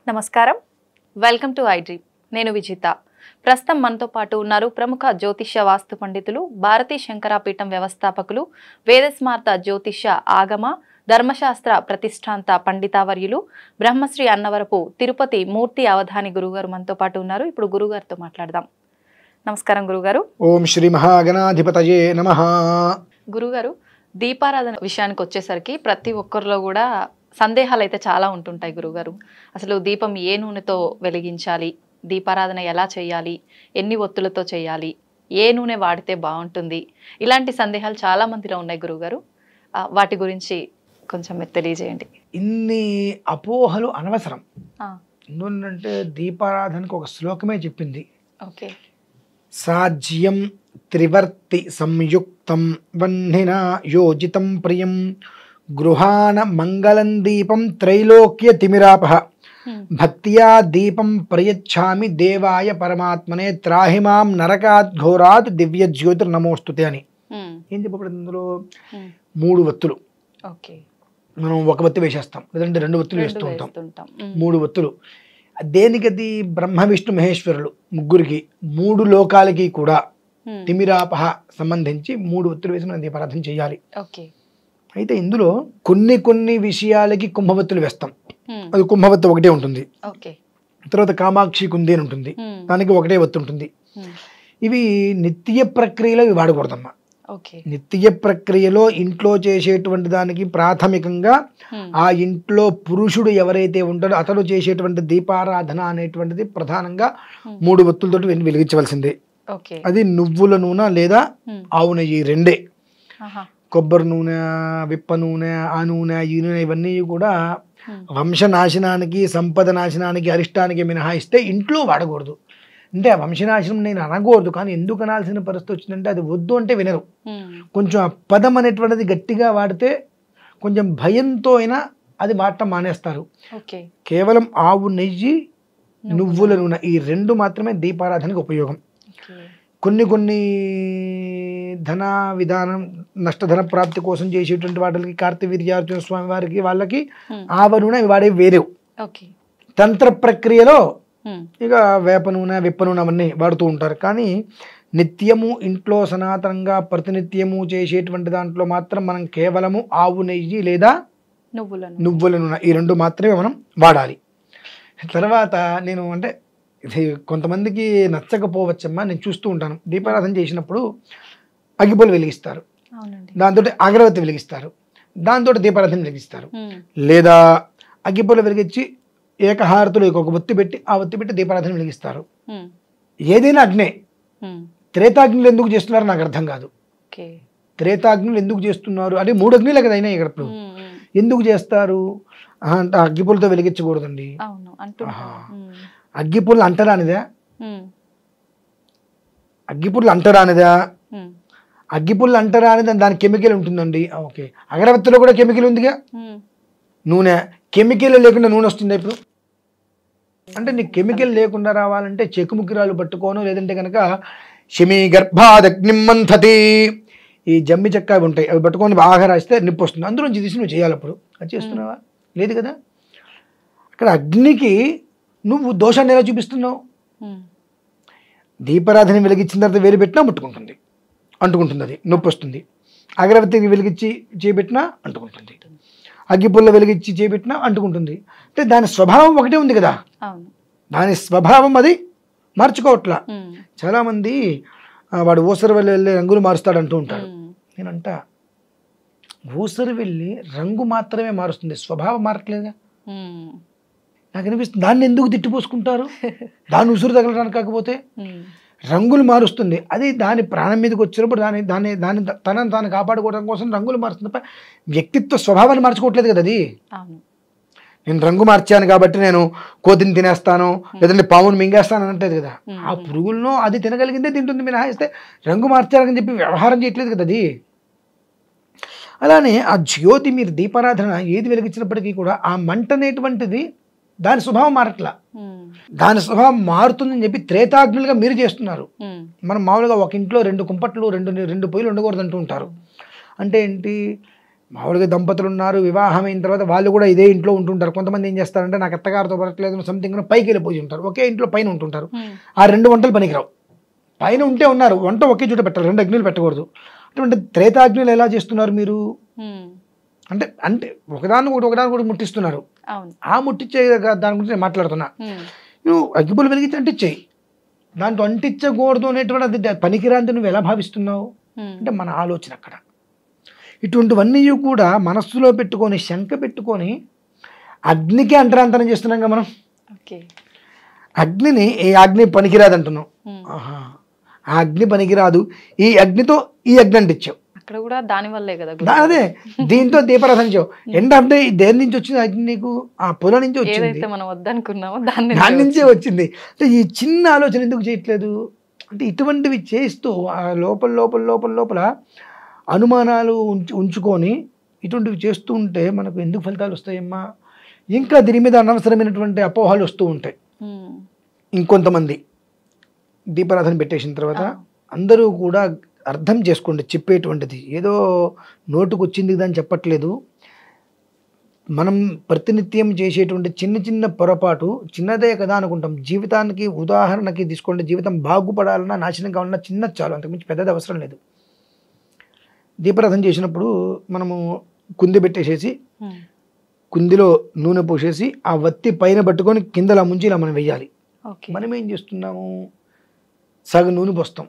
నమస్కారం, welcome to iDream. నేను విజిత. ప్రస్తుతం మనతో పాటు ఉన్నారు ప్రముఖ జ్యోతిష్య వాస్తు పండితులు, భారతీ శంకరాపీఠం వ్యవస్థాపకులు, వేదస్మార్త జ్యోతిష్య ఆగమ ధర్మశాస్త్ర ప్రతిష్టాంత పండితావర్యులు, బ్రహ్మశ్రీ అన్నవరపు తిరుపతి మూర్తి అవధాని గురుగారు మనతో పాటు ఉన్నారు. ఇప్పుడు గురుగారితో మాట్లాడదాం. నమస్కారం గురుగారు. ఓం శ్రీ మహాగణాధిపతయే నమః. గురుగారు, దీపారాధన విషయానికి వచ్చేసరికి ప్రతి ఒక్కరిలో కూడా సందేహాలు అయితే చాలా ఉంటుంటాయి గురుగారు. అసలు దీపం ఏ నూనెతో వెలిగించాలి, దీపారాధన ఎలా చేయాలి, ఎన్ని ఒత్తులతో చేయాలి, ఏ నూనె వాడితే బాగుంటుంది, ఇలాంటి సందేహాలు చాలా మందిలో ఉన్నాయి గురుగారు. వాటి గురించి కొంచెం మీరు తెలియజేయండి. ఇన్ని అపోహలు అనవసరం. ఎందుకంటే దీపారాధనకు ఒక శ్లోకమే చెప్పింది. ఓకే. సాజ్యం త్రివర్తి సంయుక్తం వహ్నినా యోజితం ప్రియం గృహాన మంగళం దీపం త్రైలోక్య తిమిరాపహ భక్త్యా దీపం ప్రయచ్ఛామి దేవాయ పరమాత్మనే త్రాహిమాం నరకాత్ ఘోరాత్ దివ్య జ్యోతిర్ నమోస్తుతే అని. ఏం చెప్పబడింది అందులో? 3 ఒత్తులు. మనం ఒక ఒత్తి వేసేస్తాం, లేదంటే 2 ఒత్తులు వేస్తూ ఉంటాం. 3 ఒత్తులు దేనికది? బ్రహ్మ విష్ణు మహేశ్వరులు ముగ్గురికి 3 లోకాలకి కూడా తిమిరాపహ సంబంధించి 3 ఒత్తులు వేసి మనం దీపారాధన చేయాలి. అయితే ఇందులో కొన్ని విషయాలకి కుంభవత్తులు వేస్తాం. అది కుంభవత్తు ఒకటే ఉంటుంది. తర్వాత కామాక్షి కుంది అని ఉంటుంది, దానికి ఒకటే ఒత్తు ఉంటుంది. ఇవి నిత్య ప్రక్రియలో ఇవి వాడకూడదమ్మా. నిత్య ప్రక్రియలో ఇంట్లో చేసేటువంటి దానికి ప్రాథమికంగా ఆ ఇంట్లో పురుషుడు ఎవరైతే ఉంటాడో అతడు చేసేటువంటి దీపారాధన అనేటువంటిది ప్రధానంగా 3 ఒత్తులతో వెలిగించవలసిందే. అది నువ్వుల నూనె లేదా ఆవు నెయ్యి, 2. కొబ్బరి నూనె, విప్ప నూనె, ఆ నూనె, ఈ నూనె ఇవన్నీ కూడా వంశనాశనానికి, సంపద నాశనానికి, అరిష్టానికి మినహాయిస్తే ఇంట్లో వాడకూడదు. అంటే ఆ వంశనాశనం నేను అనకూడదు, కానీ ఎందుకు అనాల్సిన పరిస్థితి వచ్చిందంటే అది వద్దు అంటే వినరు. కొంచెం ఆ పదం అనేటువంటిది గట్టిగా వాడితే కొంచెం భయంతో అయినా అది వాడటం మానేస్తారు. కేవలం ఆవు నెయ్యి, నువ్వుల నూనె, ఈ 2 మాత్రమే దీపారాధనకు ఉపయోగం. కొన్ని ధన విధానం, నష్టధన ప్రాప్తి కోసం చేసేటువంటి వాటికి, కార్తవీర్యార్జున స్వామి వారికి వాళ్ళకి ఆవ నూనె వాడే వేరే. తంత్ర ప్రక్రియలో ఇక వేప నూనె, విప్ప నూనె అవన్నీ వాడుతూ ఉంటారు. కానీ నిత్యము ఇంట్లో సనాతనంగా ప్రతినిత్యము చేసేటువంటి దాంట్లో మాత్రం మనం కేవలము ఆవు నెయ్యి లేదా నువ్వుల నూనె, ఈ 2 మాత్రమే మనం వాడాలి. తర్వాత నేను అంటే ఇది కొంతమందికి నచ్చకపోవచ్చమ్మా, నేను చూస్తూ ఉంటాను. దీపారాధన చేసినప్పుడు అగ్గిపుల్ల వెలిగిస్తారు, దాంతో అగరవత్తి వెలిగిస్తారు, దాంతో దీపారాధన వెలిగిస్తారు. లేదా అగ్గిపుల్ల వెలిగించి ఏకహారతులు ఒక ఒత్తి పెట్టి ఆ ఒత్తి పెట్టి దీపారాధన వెలిగిస్తారు. ఏదైనా అగ్నే. త్రేతాగ్నులు ఎందుకు చేస్తున్నారు నాకు అర్థం కాదు. త్రేతాగ్నులు ఎందుకు చేస్తున్నారు అంటే 3 అగ్నిలే కదా అయినా ఇక్కడ. ఎందుకు చేస్తారు అంటే అగ్గిపుల్లతో వెలిగించకూడదండి. అగ్గిపుల్ల అంటరానిదా? అగ్గిపుల్ల అంటరానిదా? అగ్గిపుల్ల అంటరానిదా? దాని కెమికల్ ఉంటుందండి. ఓకే, అగరవత్తిలో కూడా కెమికల్ ఉందిగా. నూనె కెమికల్ లేకుండా నూనె వస్తుంది ఇప్పుడు. అంటే నీకు కెమికల్ లేకుండా రావాలంటే చెక్కుముక్కిరాలు పట్టుకోను, లేదంటే కనుక శమీ గర్భాదగ్నిం మంథతి, ఈ జమ్మి చెక్క అవి ఉంటాయి, అవి పట్టుకొని బాగా రాస్తే నిప్పు వస్తుంది. అందులోంచి తీసి నువ్వు చేయాలి. అప్పుడు అది చేస్తున్నావా? లేదు కదా. అక్కడ అగ్నికి నువ్వు దోషాన్ని ఎలా చూపిస్తున్నావు? దీపారాధన వెలిగించిన తర్వాత వేలు పెట్టినా ముట్టుకుంటుంది, అంటుకుంటుంది, అది నొప్పి వస్తుంది. అగరవత్తికి వెలిగించి చేపెట్టినా అంటుకుంటుంది, అగ్గిపుల్ల వెలిగించి చేపెట్టినా అంటుకుంటుంది. అంటే దాని స్వభావం ఒకటే ఉంది కదా, దాని స్వభావం అది మార్చుకోవట్లా. చాలామంది వాడు ఊసరి వెళ్ళి రంగులు మారుస్తాడు అంటూ ఉంటాడు. నేనంట ఊసరి వెళ్ళి రంగు మాత్రమే మారుస్తుంది, స్వభావం మారట్లేదుగా. నాకు అనిపిస్తుంది దాన్ని ఎందుకు తిట్టిపోసుకుంటారు? దాన్ని ఉసురు తగలడానికి కాకపోతే రంగులు మారుస్తుంది. అది దాని ప్రాణం మీదకి వచ్చినప్పుడు దాన్ని తనను తాను కాపాడుకోవడం కోసం రంగులు మారుస్తుంది. వ్యక్తిత్వ స్వభావాన్ని మార్చుకోవట్లేదు కదా అది. నేను రంగు మార్చాను కాబట్టి నేను కోతిని తినేస్తాను, లేదంటే పావును మింగేస్తాను అంటలేదు కదా. ఆ పురుగులను అది తినగలిగిందే తింటుంది మినహాయిస్తే రంగు మార్చాలని చెప్పి వ్యవహారం చేయట్లేదు కదా అది. అలానే ఆ జ్యోతి, మీరు దీపారాధన ఏది వెలిగించినప్పటికీ కూడా ఆ మంట అనేటువంటిది దాని స్వభావం మారట్లా. దాని స్వభావం మారుతుందని చెప్పి త్రేతాగ్నులుగా మీరు చేస్తున్నారు. మనం మామూలుగా ఒక ఇంట్లో 2 కుంపట్లు, 2 పొయ్యిలు ఉండకూడదు అంటూ ఉంటారు. అంటే ఏంటి? మామూలుగా దంపతులు ఉన్నారు, వివాహం అయిన తర్వాత వాళ్ళు కూడా ఇదే ఇంట్లో ఉంటుంటారు. కొంతమంది ఏం చేస్తారంటే నాకు అత్తగారితో పడట్లేదు సంథింగ్ పైకి వెళ్ళిపోయి ఉంటారు, ఒకే ఇంట్లో పైన ఉంటుంటారు. ఆ 2 వంటలు పనికిరావు. పైన ఉంటే ఉన్నారు, వంట ఒకే చోట పెట్టాలి, 2 అగ్నిలు పెట్టకూడదు. అటువంటి త్రేతాగ్నులు ఎలా చేస్తున్నారు మీరు అంటే అంటే ఒకదానికి ముట్టిస్తున్నారు. ఆ ముట్టించే దాని గురించి నేను మాట్లాడుతున్నా. నువ్వు అగ్గిపులు వెలిగించి అంటించేయి, దాంట్లో అంటించకూడదు అనేటువంటి అది పనికిరాంతి నువ్వు ఎలా భావిస్తున్నావు అంటే మన ఆలోచన అక్కడ. ఇటువంటివన్నీ కూడా మనస్సులో పెట్టుకొని శంక పెట్టుకొని అగ్నికి అంటరాంతరం చేస్తున్నాం కదా మనం. అగ్నిని ఈ అగ్ని పనికిరాదు అంటున్నాం. ఆహా, ఆ అగ్ని పనికిరాదు, ఈ అగ్నితో ఈ అగ్ని అంటించావు, అక్కడ కూడా దాని వల్లే కదా. అదే దీంతో దీపారాధన చేయవు. ఏంటంటే దేని నుంచి వచ్చింది అగ్ని? నీకు ఆ పొలం నుంచి వచ్చింది, మనం వద్దనుకున్నామో దాని నుంచే వచ్చింది. అంటే ఈ చిన్న ఆలోచన ఎందుకు చేయట్లేదు అంటే ఇటువంటివి చేస్తూ ఆ లోపల అనుమానాలు ఉంచుకొని ఇటువంటివి చేస్తూ ఉంటే మనకు ఎందుకు ఫలితాలు వస్తాయమ్మా? ఇంకా దీని మీద అనవసరమైనటువంటి అపోహలు వస్తూ ఉంటాయి. ఇంకొంతమంది దీపారాధన పెట్టేసిన తర్వాత అందరూ కూడా అర్థం చేసుకోండి, చెప్పేటువంటిది ఏదో నోటుకు వచ్చింది అని చెప్పట్లేదు. మనం ప్రతినిత్యం చేసేటువంటి చిన్న చిన్న పొరపాటు చిన్నదే కదా అనుకుంటాం. జీవితానికి ఉదాహరణకి తీసుకోండి, జీవితం బాగుపడాలన్నా నాశనం కావాలన్నా చిన్న చాలు, అంతకుమించి పెద్దది అవసరం లేదు. దీపారాధన చేసినప్పుడు మనము కుంది పెట్టేసేసి కుందిలో నూనె పోసేసి ఆ వత్తి పైన పట్టుకొని కిందలా ముంచి ఇలా మనం వెయ్యాలి. మనం ఏం చేస్తున్నాము, సగం నూనె పోస్తాం,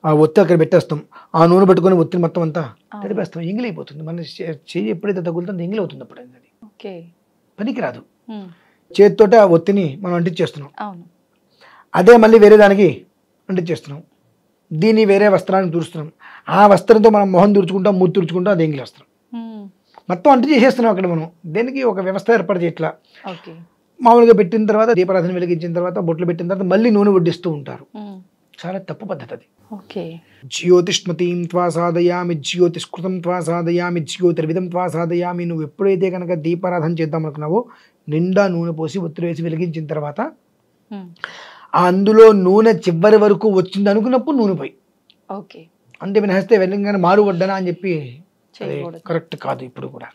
ఆ ఒత్తి అక్కడ పెట్టేస్తాం, ఆ నూనె పెట్టుకొని ఒత్తిని మొత్తం అంతా తడిపేస్తాం, ఎంగిలైపోతుంది. మన చెయ్యి ఎప్పుడైతే తగులుతుందో ఎంగిలి అవుతుంది. అప్పుడు అది పనికిరాదు. చేతితోటి ఆ ఒత్తిని మనం అంటించేస్తున్నాం, అదే మళ్ళీ వేరే దానికి అంటించేస్తున్నాం, దీన్ని వేరే వస్త్రానికి తుడుస్తున్నాం, ఆ వస్త్రంతో మనం మొహం తుడుచుకుంటాం, మూతి తుడుచుకుంటాం, అది ఎంగిలి వస్త్రం మొత్తం అంటు చేసేస్తున్నాం. అక్కడ మనం దేనికి ఒక వ్యవస్థ ఏర్పాటు చేయట్లా. మామూలుగా పెట్టిన తర్వాత దీపారాధన వెలిగించిన తర్వాత బొట్లు పెట్టిన తర్వాత మళ్ళీ నూనె వడ్డిస్తూ ఉంటారు. చాలా తప్పు పద్ధతి అది. జ్యోతిష్మతీం త్వా సాధయామి, జ్యోతిష్కృతం త్వా సాధయామి, జ్యోతిర్విధం త్వా సాధయామి. నువ్వు ఎప్పుడైతే కనుక దీపారాధన చేద్దాం అనుకున్నావో నిండా నూనె పోసి ఒత్తిడి వేసి వెలిగించిన తర్వాత అందులో నూనె చివరి వరకు వచ్చింది అనుకున్నప్పుడు నూనె పోయి అంటే వినహస్తే వెళ్ళంగానే మారు వడ్డనా అని చెప్పి కరెక్ట్ కాదు. ఇప్పుడు కూడా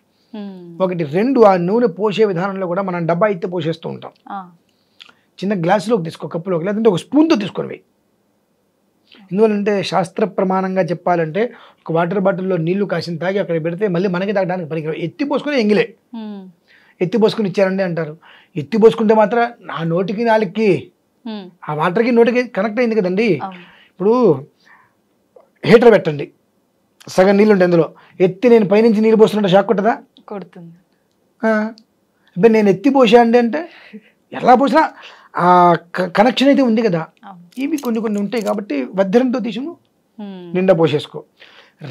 1, 2 ఆ నూనె పోసే విధానంలో కూడా మనం డబ్బా అయితే పోసేస్తూ ఉంటాం. చిన్న గ్లాసులోకి తీసుకో, కప్పులోకి, లేదంటే ఒక స్పూన్తో తీసుకొని పోయి. ఎందువల్లంటే శాస్త్ర ప్రమాణంగా చెప్పాలంటే ఒక వాటర్ బాటిల్లో నీళ్లు కాసిన తాగి అక్కడ పెడితే మళ్ళీ మనకి తాగడానికి పనికి ఎత్తి పోసుకొని ఎంగిలే. ఎత్తి పోసుకొని ఇచ్చారండి అంటారు. ఎత్తి పోసుకుంటే మాత్రం నా నోటికి నాలుగుకి ఆ వాటర్కి నోటికి కనెక్ట్ అయింది కదండి. ఇప్పుడు హీటర్ పెట్టండి, సగం నీళ్ళు ఉంటాయి అందులో, ఎత్తి నేను పైనుంచి నీళ్ళు పోస్తుంటే షాక్ కొట్టదా? కొడుతుంది. ఇప్పుడు నేను ఎత్తి పోసా అండి అంటే ఎలా పోసినా ఆ కనెక్షన్ అయితే ఉంది కదా. ఇవి కొన్ని ఉంటాయి కాబట్టి వజ్రంతో తీసి నిండా పోసేసుకో.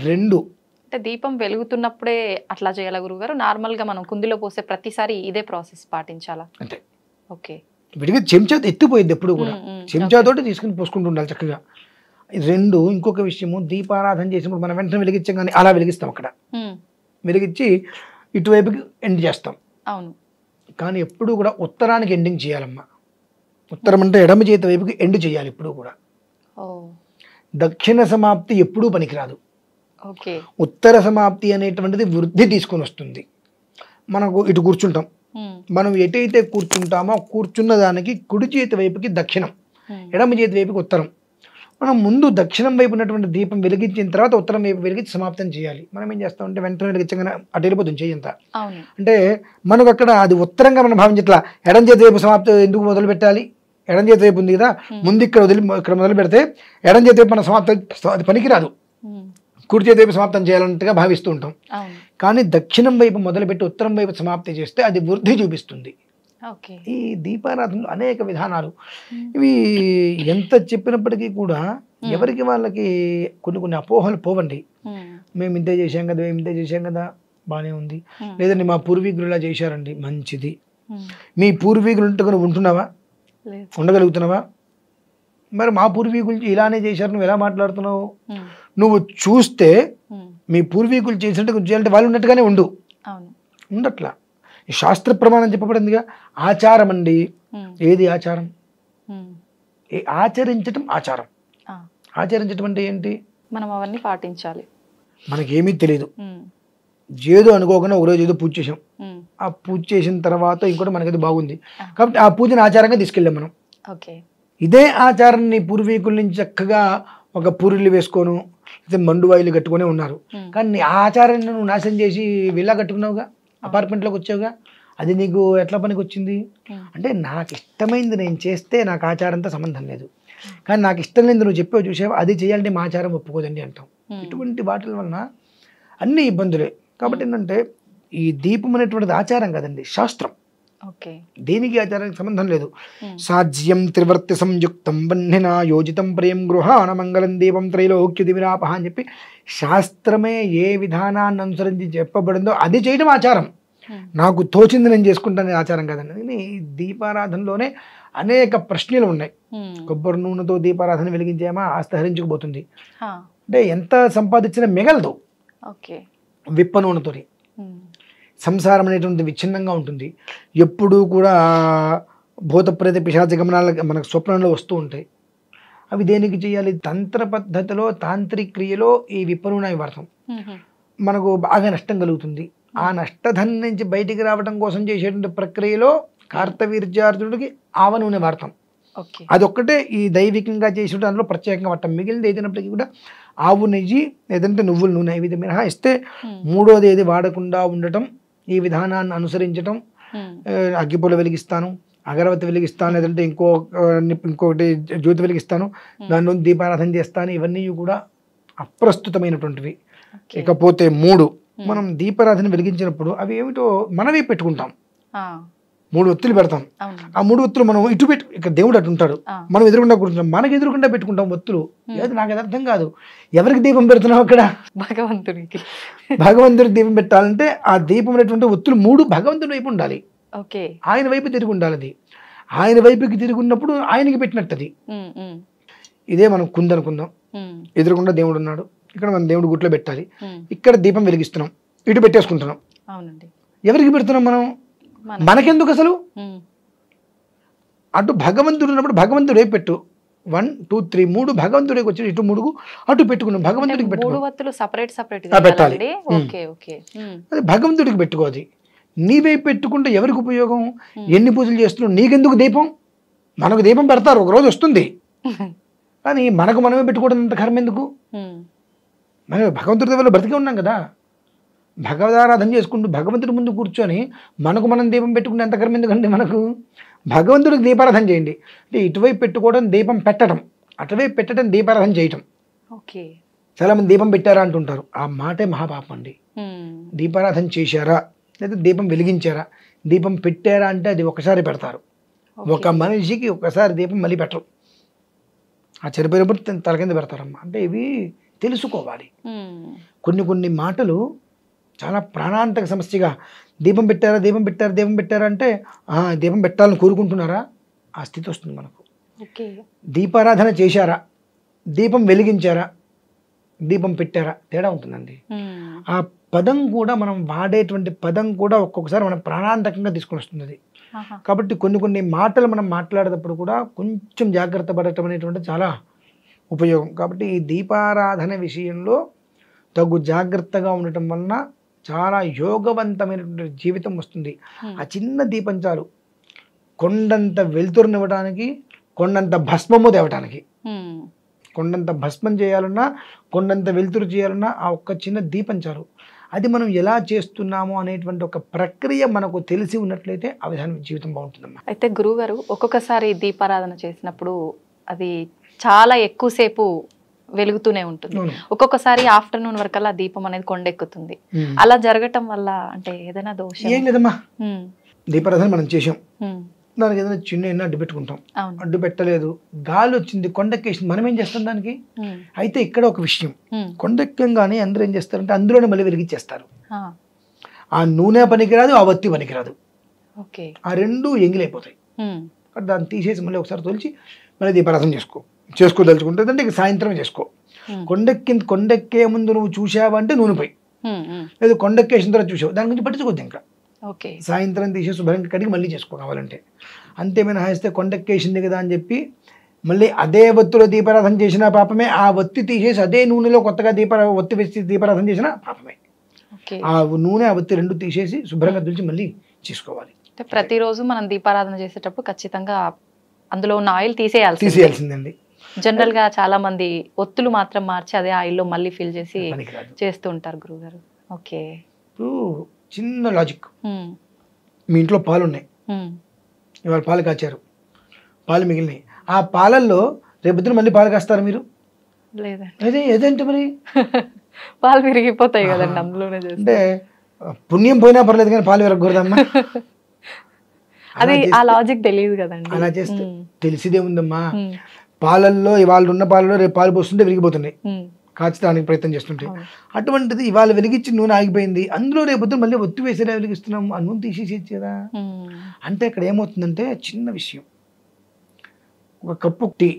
2 అంటే దీపం వెలుగుతున్నప్పుడే అట్లా చేయాలా గురుగారు? నార్మల్గా మనం కుందిలో పోసే ప్రతిసారి ఇదే ప్రాసెస్ పాటించాలా? అంతే. ఓకే. విడిగా చెంచాతో ఎత్తిపోయింది ఎప్పుడు కూడా, చెంచాతోటి తీసుకుని పోసుకుంటూ ఉండాలి చక్కగా. 2 ఇంకొక విషయము, దీపారాధన చేసినప్పుడు మనం వెంటనే వెలిగించాం కానీ అలా వెలిగిస్తాం, అక్కడ వెలిగించి ఇటువైపుకి ఎండ్ చేస్తాం. అవును. కానీ ఎప్పుడు కూడా ఉత్తరానికి ఎండింగ్ చేయాలమ్మా. ఉత్తరం అంటే ఎడమ చేతి వైపుకి ఎండ్ చేయాలి ఎప్పుడు కూడా. దక్షిణ సమాప్తి ఎప్పుడూ పనికిరాదు. ఉత్తర సమాప్తి అనేటువంటిది వృద్ధి తీసుకొని వస్తుంది. మనకు ఇటు కూర్చుంటాం, మనం ఎటైతే కూర్చుంటామో కూర్చున్న దానికి కుడి చేతి వైపుకి దక్షిణం, ఎడమ చేతి వైపుకి ఉత్తరం. మనం ముందు దక్షిణం వైపు ఉన్నటువంటి దీపం వెలిగించిన తర్వాత ఉత్తరం వైపు వెలిగించి సమాప్తం చేయాలి. మనం ఏం చేస్తామంటే వెంటనే వెలిగించగానే అటు వెళ్ళిపోతుంది చెయ్యంతా. అంటే మనకు అక్కడ అది ఉత్తరంగా మనం భావించట్లా. ఎడం చేతి వైపు సమాప్తం ఎందుకు మొదలు పెట్టాలి? ఎడం చేతి వైపు ఉంది కదా, ముందు ఇక్కడ మొదలు పెడితే ఎడం చేతి వైపు మన సమాప్తం అది పనికిరాదు, కుడి చేతి వైపు సమాప్తం చేయాలన్నట్టుగా భావిస్తూ ఉంటాం. కానీ దక్షిణం వైపు మొదలుపెట్టి ఉత్తరం వైపు సమాప్తి చేస్తే అది వృద్ధి చూపిస్తుంది. ఈ దీపారాధనలు అనేక విధానాలు, ఇవి ఎంత చెప్పినప్పటికీ కూడా ఎవరికి వాళ్ళకి కొన్ని అపోహలు పోవండి. మేము ఇంతే చేశాం కదా, మేము ఇంతే చేశాం కదా, బాగానే ఉంది. లేదండి మా పూర్వీకులు ఇలా చేశారండి, మంచిది. మీ పూర్వీకులు ఉంటున్నావా? ఉండగలుగుతున్నావా? మరి మా పూర్వీకులు ఇలానే చేశారు, నువ్వు ఎలా మాట్లాడుతున్నావు? నువ్వు చూస్తే మీ పూర్వీకులు చేసినట్టు చేయాలంటే వాళ్ళు ఉన్నట్టుగానే ఉండట్లా. శాస్త్ర ప్రమాణం చెప్పబడిందిగా, ఆచారం అండి. ఏది ఆచారం? ఆచరించటం ఆచారం. ఆచరించటం అంటే ఏంటి? మనం అవన్నీ పాటించాలి. మనకేమీ తెలియదు. ఉమ్, ఏదో అనుకోకుండా ఒకరోజు ఏదో పూజ చేసాం. ఉమ్, ఆ పూజ చేసిన తర్వాత ఇంకోటి మనకది బాగుంది కాబట్టి ఆ పూజను ఆచారంగా తీసుకెళ్ళాం మనం. ఓకే. ఇదే ఆచారాన్ని పూర్వీకుల నుంచి చక్కగా ఒక పూరీలు వేసుకోను లేదా మండువాయిలు కట్టుకొని ఉన్నారు. ఉమ్, కానీ నీ ఆ ఆచారాన్ని నువ్వు నాశనం చేసి విల్లా కట్టుకున్నావుగా, అపార్ట్మెంట్లోకి వచ్చావుగా, అది నీకు ఎట్లా పనికి వచ్చింది? ఉమ్, అంటే నాకు ఇష్టమైంది నేను చేస్తే నాకు ఆచారంతో సంబంధం లేదు, కానీ నాకు ఇష్టం లేదు నువ్వు చెప్పావు చూసావు అది చేయాలంటే మా ఆచారం ఒప్పుకోదండి అంటాం. ఉమ్, ఇటువంటి వాటి వలన అన్ని ఇబ్బందులే. కాబట్టి ఏంటంటే ఈ దీపం అనేటువంటిది ఆచారం కదండి, శాస్త్రం. ఓకే. దేనికి ఆచారానికి సంబంధం లేదు. ఉమ్, సాజ్యం త్రివర్తి సంయుక్తం వన్నినా యోజితం ప్రియం గృహాణ మంగళం దీపం త్రైలోక్య దివిరాపహ అని చెప్పి శాస్త్రమే ఏ విధానాన్ని అనుసరించి చెప్పబడిందో అది చేయడం ఆచారం. ఉమ్, నాకు తోచింది నేను చేసుకుంటానే ఆచారం కదండి. ఈ దీపారాధనలోనే అనేక ప్రశ్నలు ఉన్నాయి. ఉమ్, కొబ్బరి నూనెతో దీపారాధన వెలిగించామా ఆస్తి హరించుకుపోతుంది, హా, అంటే ఎంత సంపాదించినా మిగలదు. ఓకే. విప్ప నూనెతో ఉమ్, సంసారం అనేటువంటి విచ్ఛిన్నంగా ఉంటుంది. ఎప్పుడూ కూడా భూతప్రేత పిశాచ గమనాలు మనకు స్వప్నంలో వస్తూ ఉంటాయి. అవి దేనికి చేయాలి? తంత్ర పద్ధతిలో తాంత్రిక క్రియలో ఈ విప్ప నూనె వాడతాం. ఉమ్, మనకు బాగా నష్టం కలుగుతుంది. ఆ నష్టధనం నుంచి బయటికి రావడం కోసం చేసేటువంటి ప్రక్రియలో కార్తవీర్యార్జునుడికి ఆవ నూనె వాడతాం. ఓకే. అదొక్కటే ఈ దైవికంగా చేసే దాంట్లో ప్రత్యేకంగా వాడతాం. మిగిలినది ఏదైనప్పటికీ కూడా ఆవు నెయ్యి లేదంటే నువ్వుల నూనె ఇవి మినహాయిస్తే ఉమ్, మూడోది ఏది వాడకుండా ఉండటం, ఈ విధానాన్ని అనుసరించటం. ఉమ్, అగ్గిపుల్ల వెలిగిస్తాను, అగరవత్తి వెలిగిస్తాను, లేదంటే ఇంకొకటి జ్యోతి వెలిగిస్తాను, దాని నుంచి దీపారాధన చేస్తాను, ఇవన్నీ కూడా అప్రస్తుతమైనటువంటివి. ఓకే. ఇకపోతే 3 మనం దీపారాధన వెలిగించినప్పుడు అవి ఏమిటో మనమే పెట్టుకుంటాం. ఆ, 3 ఒత్తులు పెడతాం. అవును. ఆ 3 ఒత్తులు మనం ఇటు పెట్టు, ఇక్కడ దేవుడు అటు ఉంటాడు, ఆ, మనం ఎదురుకుండా కూర్చుంటాం, మనకు ఎదురుకుండా పెట్టుకుంటాం ఒత్తులు. ఏది నాకు అది అర్థం కాదు. ఎవరికి దీపం పెడుతున్నావు అక్కడ? భగవంతునికి. భగవంతుడికి దీపం పెట్టాలంటే ఆ దీపం అనేటువంటి ఒత్తులు 3 భగవంతుడి వైపు ఉండాలి, ఓకే. ఆయన వైపు తిరిగి ఉండాలి. అది ఆయన వైపుకి తిరిగి ఉన్నప్పుడు ఆయనకి పెట్టినట్టు అది. ఉమ్, ఉమ్, ఇదే మనం కుందనుకుందాం, ఉమ్, ఎదురుకుండా దేవుడు ఉన్నాడు, ఇక్కడ మనం దేవుడు గుట్లో పెట్టాలి, ఉమ్, ఇక్కడ దీపం వెలిగిస్తున్నాం, ఇటు పెట్టేసుకుంటున్నాం. అవునండి. ఎవరికి పెడుతున్నాం మనం? మన- మనకెందుకు అసలు? ఉమ్, అటు భగవంతుడు ఉన్నప్పుడు భగవంతుడు వైపు పెట్టు. 1 2 3 3 భగవంతుడికి వచ్చి ఇటు 3 అటు పెట్టుకున్నాం, భగవంతుడికి మూడు పెట్టుకో. వత్తులు సపరేట్ సపరేట్ పెట్టాలి. ఓకే. ఓకే. ఉమ్, అది భగవంతుడికి పెట్టుకో. అది నీ వైపు పెట్టుకుంటే ఎవరికి ఉపయోగం? Hmm. ఎన్ని పూజలు చేస్తున్నావు, నీకెందుకు దీపం? మనకు దీపం పెడతారు, ఒక రోజు వస్తుంది, కానీ మనకు మనమే పెట్టుకోవడం అంత కర్మ ఎందుకు? ఉమ్, మనం భగవంతుడి దగ్గర బ్రతికే ఉన్నాం కదా, భగవదారాధన చేసుకుంటూ భగవంతుడి ముందు కూర్చొని మనకు మనం దీపం పెట్టుకునే అంత కర్మ ఎందుకండి మనకు? భగవంతుడికి దీపారాధన చేయండి. అంటే ఇటువైపు పెట్టుకోవడం దీపం పెట్టడం, అటువైపు పెట్టడం దీపారాధన చేయటం. ఓకే. చాలామంది దీపం పెట్టారా అంటుంటారు, ఆ మాటే మహాపాపం అండి. ఉమ్, దీపారాధన చేశారా లేదా దీపం వెలిగించారా, దీపం పెట్టారా అంటే అది ఒకసారి పెడతారు. ఓకే. ఒక మనిషికి ఒకసారి దీపం మళ్ళీ పెట్టరు, ఆ చనిపోయినప్పుడు తల కింద పెడతారమ్మా. అంటే ఇవి తెలుసుకోవాలి. ఉమ్, కొన్ని మాటలు చాలా ప్రాణాంతక సమస్యగా, దీపం పెట్టారా దీపం పెట్టారా దీపం పెట్టారా అంటే దీపం పెట్టాలని కోరుకుంటున్నారా, ఆ స్థితి వస్తుంది మనకు. ఓకే. దీపారాధన చేశారా, దీపం వెలిగించారా, దీపం పెట్టారా, తేడా ఉంటుందండి. ఉమ్, ఆ పదం కూడా మనం వాడేటువంటి పదం కూడా ఒక్కొక్కసారి మనం ప్రాణాంతకంగా తీసుకొని వస్తుంది అది. ఆహా. కాబట్టి కొన్ని మాటలు మనం మాట్లాడేటప్పుడు కూడా కొంచెం జాగ్రత్త పడటం అనేటువంటిది చాలా ఉపయోగం. కాబట్టి ఈ దీపారాధన విషయంలో తగు జాగ్రత్తగా ఉండటం వలన చాలా యోగవంతమైనటువంటి జీవితం వస్తుంది. ఉమ్, ఆ చిన్న దీపం చాలు కొండంత వెలుతురునివ్వడానికి, కొండంత భస్మము తేవటానికి. ఉమ్, కొండంత భస్మం చేయాలన్నా, కొండంత వెలుతురు చేయాలన్నా ఆ ఒక్క చిన్న దీపం చాలు. అది మనం ఎలా చేస్తున్నామో అనేటువంటి ఒక ప్రక్రియ మనకు తెలిసి ఉన్నట్లయితే ఆ విధానం జీవితం బాగుంటుందమ్మా. అయితే గురువుగారు ఒక్కొక్కసారి దీపారాధన చేసినప్పుడు అది చాలా ఎక్కువసేపు వెలుగుతూనే ఉంటుంది, అవును. ఒక్కొక్కసారి ఆఫ్టర్నూన్ వరకల్లా దీపం అనేది కొండెక్కుతుంది. ఉమ్. అలా జరగటం వల్ల అంటే ఏదైనా దోషం? ఏం లేదమ్మా, ఉమ్, దీపారాధన మనం చేసాం, ఉమ్, దానికి ఏదైనా చిన్న అడ్డు పెట్టుకుంటాం, అవును. అడ్డు పెట్టలేదు, గాలి వచ్చింది కొండెక్కేసింది, మనం ఏం చేస్తాం దానికి? ఉమ్, అయితే ఇక్కడ ఒక విషయం, ఉమ్, కొండెక్కంగానే అందరూ ఏం చేస్తారంటే అందులోనే మళ్ళీ వెలిగించేస్తారు. ఆ, ఆ నూనె పనికిరాదు, ఆ వత్తి పనికిరాదు, ఓకే. ఆ రెండు ఎంగిలైపోతాయి. ఉమ్, దాన్ని తీసేసి మళ్ళీ ఒకసారి తొలిచి మళ్ళీ దీపారాధన చేసుకోదలుచుకుంటే అంటే ఇక సాయంత్రమే చేసుకో. ఉమ్, కొండెక్కే ముందు నువ్వు చూసావంటే నూనె పోయి, ఉమ్, ఉమ్, లేదు కొండెక్కేసిన తర్వాత చూసావు, దాని గురించి పట్టించుకోద్దు. ఇంకా ఓకే. సాయంత్రం తీసేసి శుభ్రంగా కడిగి మళ్ళీ చేసుకో కావాలంటే. అంతేమైనా హాయిస్తే కొండెక్కేసింది కదా అని చెప్పి మళ్ళీ అదే ఒత్తిలో దీపారాధన చేసిన పాపమే, ఆ ఒత్తి తీసేసి అదే నూనెలో కొత్తగా ఒత్తి వేసి దీపారాధన చేసిన పాపమే. ఆ నూనె, ఆ ఒత్తి రెండు తీసేసి శుభ్రంగా తులిచి మళ్ళీ చేసుకోవాలి. అంటే ప్రతిరోజు మనం దీపారాధన చేసేటప్పుడు ఖచ్చితంగా అందులో ఉన్న ఆయిల్ తీసేయాల్సిందండి. జనరల్ గా చాలా మంది ఒత్తులు మాత్రం మార్చి అదే ఆయిల్లో మళ్ళీ ఫిల్ చేసి చేస్తూ ఉంటారు గురుగారు. ఓకే. ఇప్పుడు చిన్న లాజిక్, మీ ఇంట్లో పాలు ఉన్నాయి, ఇవాళ పాలు కాచారు, పాలు మిగిలినాయి, ఆ పాలల్లో రేపొద్దున మళ్ళీ పాలు కాస్తారు మీరు? లేదండి. ఏదంటే మరి పాలు విరిగిపోతాయి కదండి అందులోనే. అంటే పుణ్యం పోయినా పర్లేదు కానీ పాలు విరగకూడదమ్మా. అది ఆ లాజిక్ తెలియదు కదండి. అలా చేస్తే తెలిసిదే ఉందమ్మా. పాలల్లో ఇవాళ ఉన్న పాలలో రేపు పాలు పోస్తుంటే విరిగిపోతున్నాయి, కాచడానికి ప్రయత్నం చేస్తుంటే. అటువంటిది ఇవాళ వెలిగించి నూనె ఆగిపోయింది, అందులో రేపొద్దు మళ్ళీ ఒత్తి వేసేలా వెలిగిస్తున్నాం, ఆ నూనె తీసేసేది కదా. అంటే ఇక్కడ ఏమవుతుందంటే చిన్న విషయం, ఒక కప్పు టీ,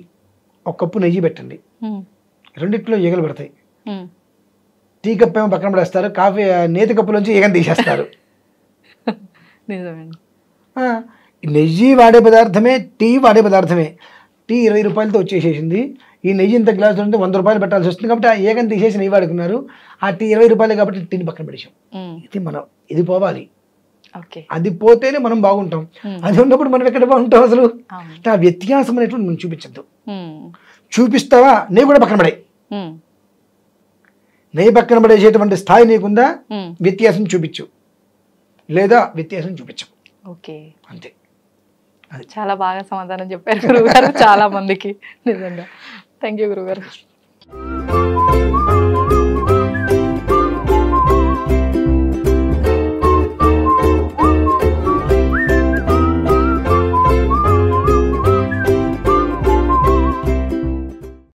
ఒక కప్పు నెయ్యి పెట్టండి, రెండిట్లో ఈగలు పడతాయి. టీ కప్పు ఏమో పక్కన పడేస్తారు, కాఫీ నేతి కప్పులోంచి ఈగను తీసేస్తారు. నెయ్యి వాడే పదార్థమే, టీ వాడే పదార్థమే. టీ 20 రూపాయలతో వచ్చేసేసింది, ఈ నెయ్యి ఇంత గ్లాసు ఉంటే 100 రూపాయలు పెట్టాల్సి వస్తుంది, కాబట్టి ఆ ఏగని తీసేసి నెయ్యి వాడుకున్నారు. ఆ టీ 20 రూపాయలు కాబట్టి టీని పక్కన పడేసాం. ఇది పోవాలి, అది పోతేనే మనం బాగుంటాం. అది ఉన్నప్పుడు మనం ఎక్కడ బాగుంటాం అసలు? ఆ వ్యత్యాసం అనేటువంటి మనం చూపించద్దు. చూపిస్తావా, నెయ్యి కూడా పక్కన పడే, నెయ్యి పక్కన పడేసేటువంటి స్థాయి నీకుందా, వ్యత్యాసం చూపించు, లేదా వ్యత్యాసం చూపించు. ఓకే, అంతే. చాలా బాగా సమాధానం చెప్పారు గురుగారు చాలా మందికి. నిజంగా థ్యాంక్ యూ గురుగారు.